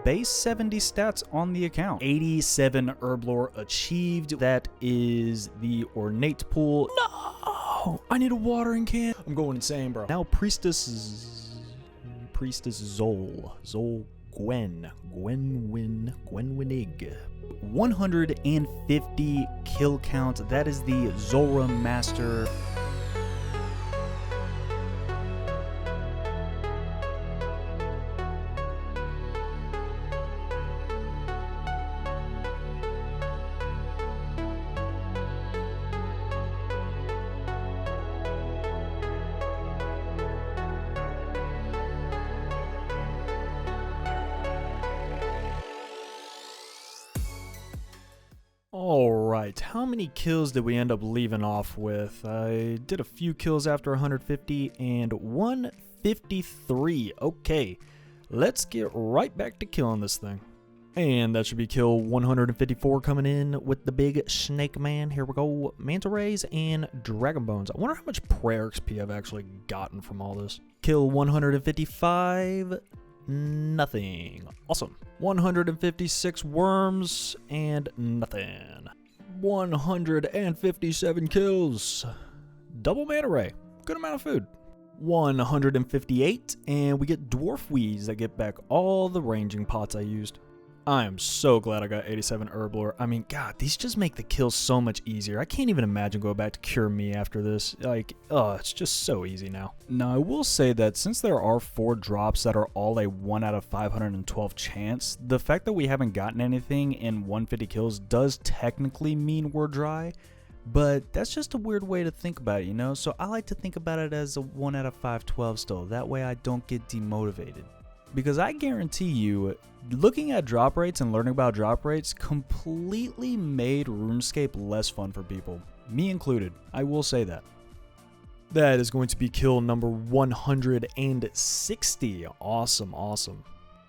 base 70 stats on the account. 87 herb lore achieved. That is the ornate pool. No! I need a watering can. I'm going insane, bro. Now Priestess Zol Gwenwinig. 150 kill count. That is the Zulrah Master. Alright, how many kills did we end up leaving off with? I did a few kills after 150 and 153. Okay, let's get right back to killing this thing. And that should be kill 154 coming in with the big snake man. Here we go, manta rays and dragon bones. I wonder how much prayer XP I've actually gotten from all this. Kill 155. Nothing. Awesome. 156 worms and nothing. 157 kills. Double manta ray. Good amount of food. 158 and we get dwarf weeds that get back all the ranging pots I used. I am so glad I got 87 herb lore. I mean, God, these just make the kills so much easier. I can't even imagine going back to cure me after this. Like, oh, it's just so easy now. Now, I will say that since there are 4 drops that are all a 1 out of 512 chance, the fact that we haven't gotten anything in 150 kills does technically mean we're dry. But that's just a weird way to think about it, you know? So I like to think about it as a 1 out of 512 still. That way I don't get demotivated. Because I guarantee you, looking at drop rates and learning about drop rates completely made RuneScape less fun for people. Me included, I will say that. That is going to be kill number 160. Awesome, awesome.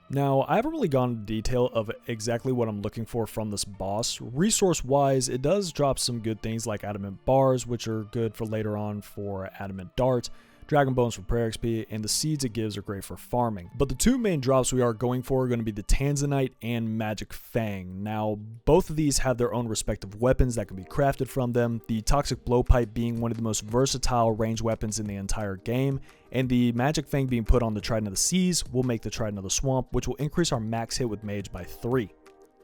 Now, I haven't really gone into detail of exactly what I'm looking for from this boss. Resource-wise, it does drop some good things like adamant bars, which are good for later on for adamant darts. Dragon bones for prayer XP, and the seeds it gives are great for farming. But the 2 main drops we are going for are going to be the Tanzanite and Magic Fang. Now, both of these have their own respective weapons that can be crafted from them, the Toxic Blowpipe being one of the most versatile ranged weapons in the entire game, and the Magic Fang being put on the Trident of the Seas will make the Trident of the Swamp, which will increase our max hit with Mage by 3.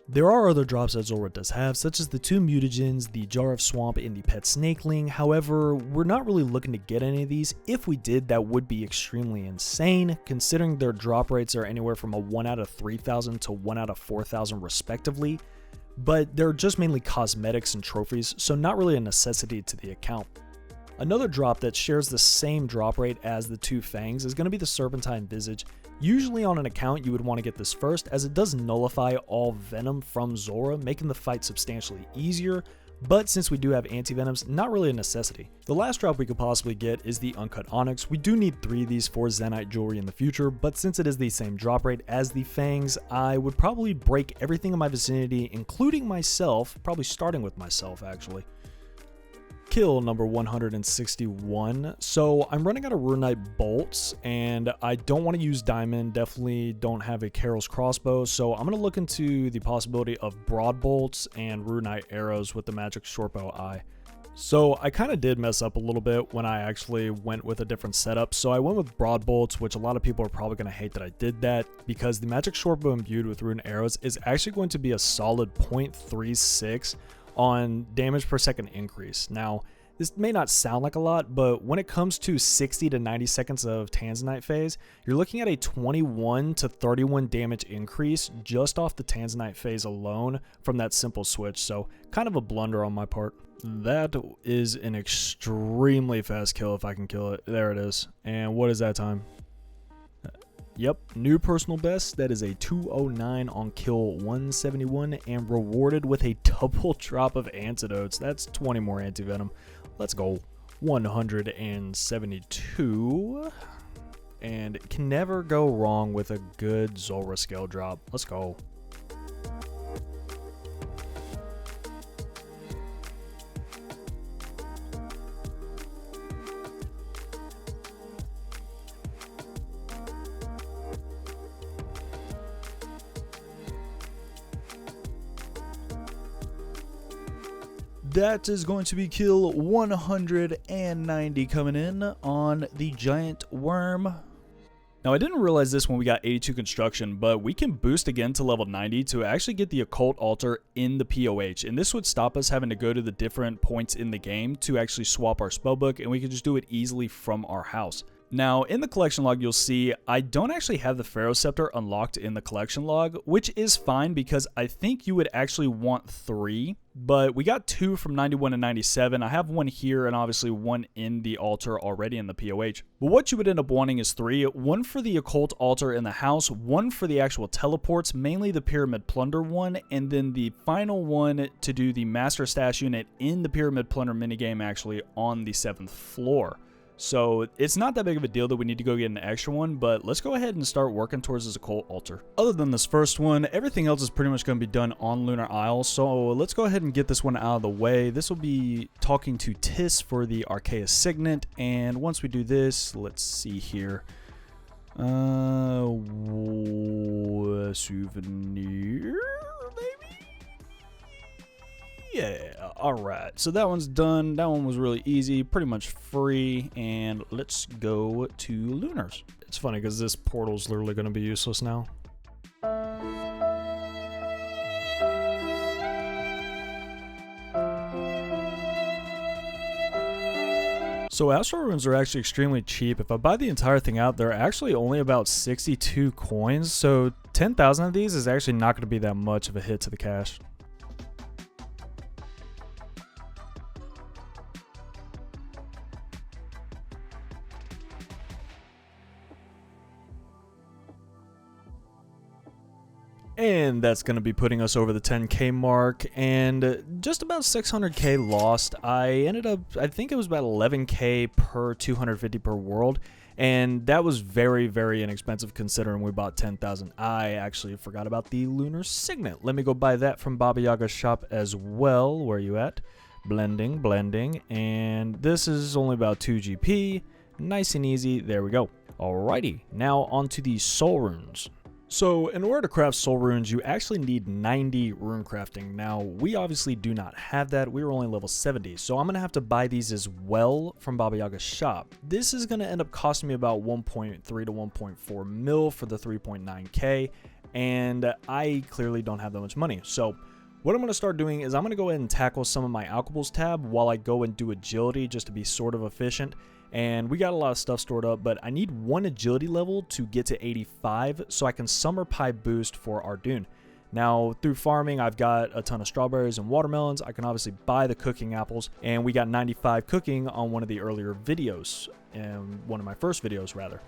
There are other drops that Zulrah does have, such as the 2 mutagens, the Jar of Swamp, and the Pet Snakeling. However, we're not really looking to get any of these. If we did, that would be extremely insane, considering their drop rates are anywhere from a 1 out of 3,000 to 1 out of 4,000 respectively. But they're just mainly cosmetics and trophies, so not really a necessity to the account. Another drop that shares the same drop rate as the 2 fangs is going to be the Serpentine Visage. Usually on an account you would want to get this first, as it does nullify all venom from Zulrah, making the fight substantially easier, but since we do have anti-venoms, not really a necessity. The last drop we could possibly get is the Uncut Onyx. We do need 3 of these for Zenyte jewelry in the future, but since it is the same drop rate as the fangs, I would probably break everything in my vicinity, including myself, probably starting with myself actually. Kill number 161. So I'm running out of Runite bolts and I don't want to use diamond, definitely don't have a Carol's crossbow, so I'm going to look into the possibility of broad bolts and Runite arrows with the magic shortbow eye. So I kind of did mess up a little bit when I actually went with a different setup. So I went with broad bolts, which a lot of people are probably going to hate that I did that, because the magic shortbow imbued with rune arrows is actually going to be a solid 0.36 on damage per second increase. Now, this may not sound like a lot, but when it comes to 60 to 90 seconds of Tanzanite phase, you're looking at a 21 to 31 damage increase just off the Tanzanite phase alone from that simple switch, so kind of a blunder on my part. That is an extremely fast kill if I can kill it. There it is. And what is that time? Yep, new personal best. That is a 209 on kill 171 and rewarded with a double drop of antidotes. That's 20 more anti-venom. Let's go. 172. And can never go wrong with a good Zulrah scale drop. Let's go. that is going to be kill 190 coming in on the giant worm. Now, I didn't realize this when we got 82 construction, but we can boost again to level 90 to actually get the occult altar in the POH, and this would stop us having to go to the different points in the game to actually swap our spellbook, and we can just do it easily from our house. Now, in the collection log, you'll see I don't actually have the Pharaoh Scepter unlocked in the collection log, which is fine because I think you would actually want 3, but we got 2 from 91 and 97. I have 1 here and obviously 1 in the altar already in the POH. But what you would end up wanting is 3, 1 for the occult altar in the house, 1 for the actual teleports, mainly the Pyramid Plunder one, and then the final one to do the Master Stash unit in the Pyramid Plunder minigame actually on the 7th floor. So it's not that big of a deal that we need to go get an extra one, but let's go ahead and start working towards this occult altar. Other than this first one, everything else is pretty much going to be done on Lunar Isle, so let's go ahead and get this one out of the way. This will be talking to Tis for the Archaeus Signet, and once we do this, let's see here. Souvenir, maybe? Yeah, alright, so that one's done. That one was really easy, pretty much free, and let's go to Lunars. It's funny because this portal's literally going to be useless now. So Astral Runes are actually extremely cheap. If I buy the entire thing out, they're actually only about 62 coins, so 10,000 of these is actually not going to be that much of a hit to the cash. And that's going to be putting us over the 10k mark, and just about 600k lost. I ended up, I think it was about 11k per 250 per world, and that was very, very inexpensive considering we bought 10,000. I actually forgot about the Lunar Signet. Let me go buy that from Baba Yaga's shop as well. Where are you at? Blending, and this is only about 2 GP. Nice and easy. There we go. Alrighty, now onto the Soul Runes. So in order to craft soul runes, you actually need 90 rune crafting. Now, we obviously do not have that. We were only level 70, so I'm going to have to buy these as well from Baba Yaga's shop. This is going to end up costing me about 1.3 to 1.4 mil for the 3.9k, and I clearly don't have that much money. So what I'm going to start doing is I'm going to go ahead and tackle some of my alchables tab while I go and do agility just to be sort of efficient. And we got a lot of stuff stored up, but I need 1 agility level to get to 85 so I can summer pie boost for Ardougne. Now, through farming, I've got a ton of strawberries and watermelons. I can obviously buy the cooking apples, and we got 95 cooking on one of the earlier videos, one of my first videos rather.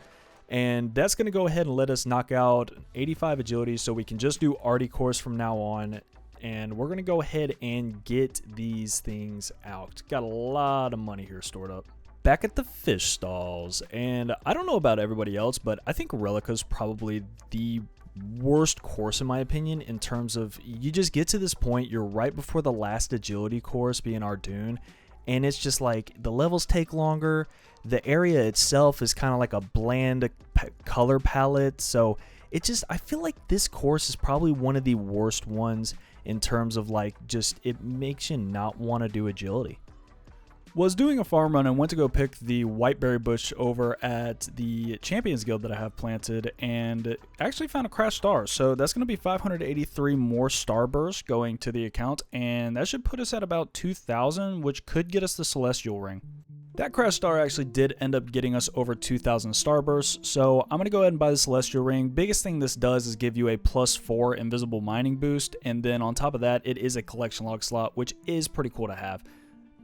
And that's going to go ahead and let us knock out 85 agility so we can just do Arty course from now on. And we're going to go ahead and get these things out. Got a lot of money here stored up. Back at the fish stalls, and I don't know about everybody else, but I think Relica's probably the worst course in my opinion in terms of you just get to this point, you're right before the last agility course being Ardougne, and it's just like the levels take longer, the area itself is kind of like a bland color palette, so it just, I feel like this course is probably one of the worst ones in terms of like just it makes you not want to do agility. Was doing a farm run and went to go pick the whiteberry bush over at the Champions Guild that I have planted, and actually found a crash star. So that's going to be 583 more starburst going to the account, and that should put us at about 2,000, which could get us the Celestial Ring. That crash star actually did end up getting us over 2,000 starbursts, so I'm going to go ahead and buy the Celestial Ring. Biggest thing this does is give you a +4 invisible mining boost, and then on top of that, it is a collection log slot, which is pretty cool to have.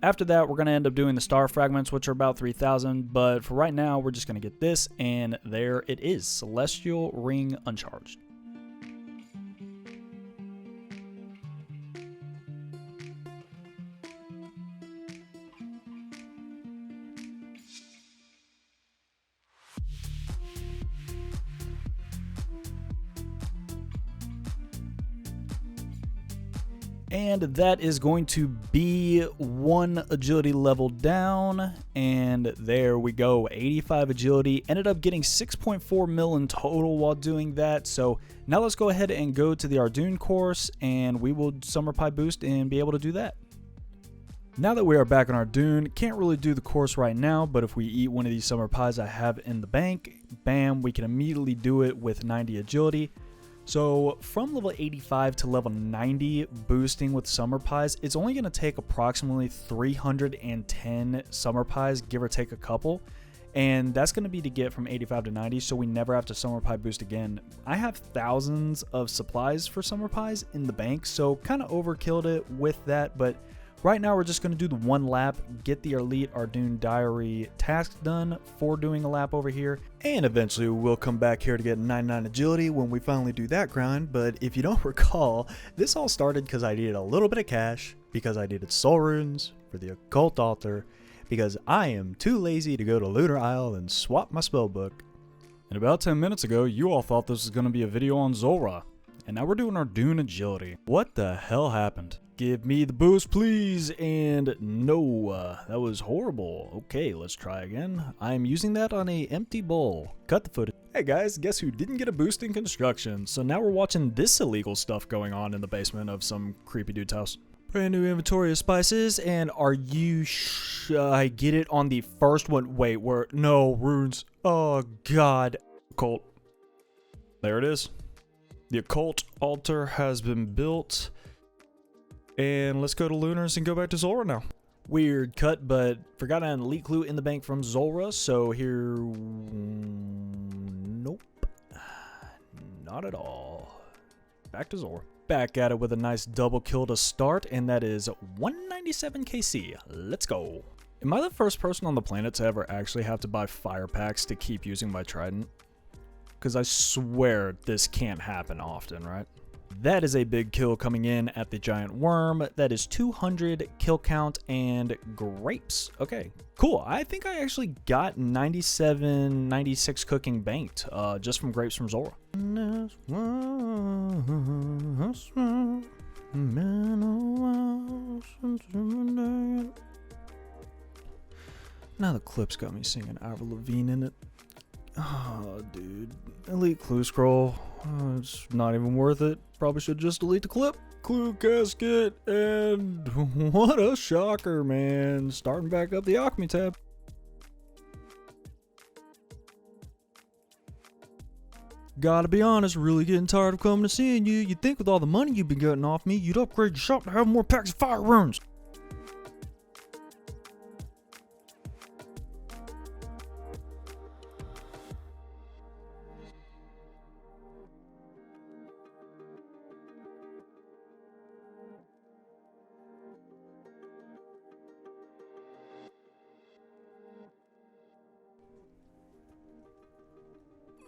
After that, we're going to end up doing the star fragments, which are about 3,000, but for right now, we're just going to get this, and there it is, Celestial Ring Uncharged. And that is going to be 1 agility level down, and there we go, 85 agility. Ended up getting 6.4 mil in total while doing that. So now let's go ahead and go to the Ardougne course, and we will summer pie boost and be able to do that. Now that we are back on Ardougne, can't really do the course right now, but if we eat one of these summer pies I have in the bank, bam, we can immediately do it with 90 agility. So from level 85 to level 90 boosting with summer pies, it's only going to take approximately 310 summer pies, give or take a couple. And that's going to be to get from 85 to 90, so we never have to summer pie boost again. I have thousands of supplies for summer pies in the bank, so kind of overkilled it with that, but right now we're just going to do the one lap, get the Elite Ardougne Diary task done for doing a lap over here, and eventually we'll come back here to get 99 agility when we finally do that grind. But if you don't recall, this all started because I needed a little bit of cash, because I needed soul runes for the occult altar, because I am too lazy to go to Lunar Isle and swap my spellbook. And about 10 minutes ago, you all thought this was going to be a video on Zulrah, and now we're doing Ardougne agility. What the hell happened? Give me the boost, please. And no, that was horrible. Okay, let's try again. I'm using that on a empty bowl. Cut the footage. Hey guys, guess who didn't get a boost in construction? So now we're watching this illegal stuff going on in the basement of some creepy dude's house. Brand new inventory of spices, and are you I get it on the first one. Wait, where? No, runes. Oh god. Occult. There it is. The occult altar has been built. And let's go to Lunars and go back to Zulrah now. Weird cut, but forgot an elite clue in the bank from Zulrah, so here... Nope. Not at all. Back to Zulrah. Back at it with a nice double kill to start, and that is 197 KC. Let's go. Am I the first person on the planet to ever actually have to buy fire packs to keep using my trident? Because I swear this can't happen often, right? That is a big kill coming in at the giant worm. That is 200 kill count and grapes. Okay, cool. I think I actually got 97, 96 cooking banked just from grapes from Zulrah. Now the clip's got me singing Avril Lavigne in it. Oh, dude. Elite clue scroll. Oh, it's not even worth it. Probably should just delete the clip. Clue casket, and what a shocker, man. Starting back up the alchemy tab. Gotta be honest, really getting tired of coming to seeing you. You'd think with all the money you've been getting off me, you'd upgrade your shop to have more packs of fire runes.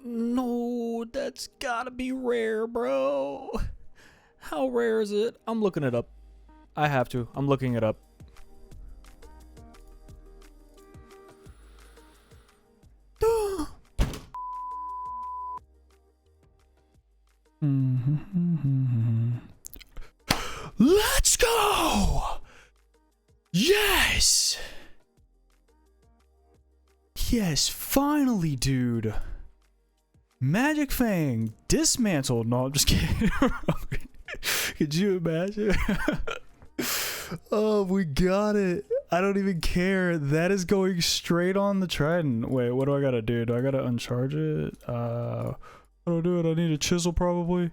No, that's gotta be rare, bro. How rare is it? I'm looking it up. I have to. I'm looking it up. Let's go! Yes! Yes, finally, dude. Magic Fang dismantled. No, I'm just kidding. Could you imagine? Oh, we got it. I don't even care. That is going straight on the trident. Wait, what do I gotta do? Do I gotta uncharge it? How do I do it? I need a chisel probably.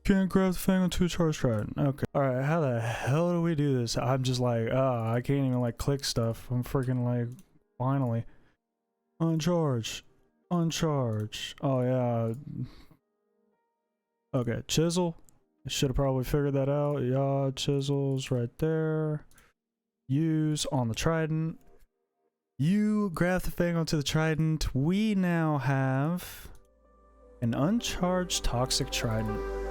Can't grab the fang onto a charge trident. Okay. Alright, how the hell do we do this? I'm just like, I can't even like click stuff. I'm freaking like, finally. Uncharge. Uncharge. Oh yeah. Okay, chisel. I should have probably figured that out. Yeah, chisels right there. Use on the trident. You grab the fang onto the trident. We now have an uncharged toxic trident.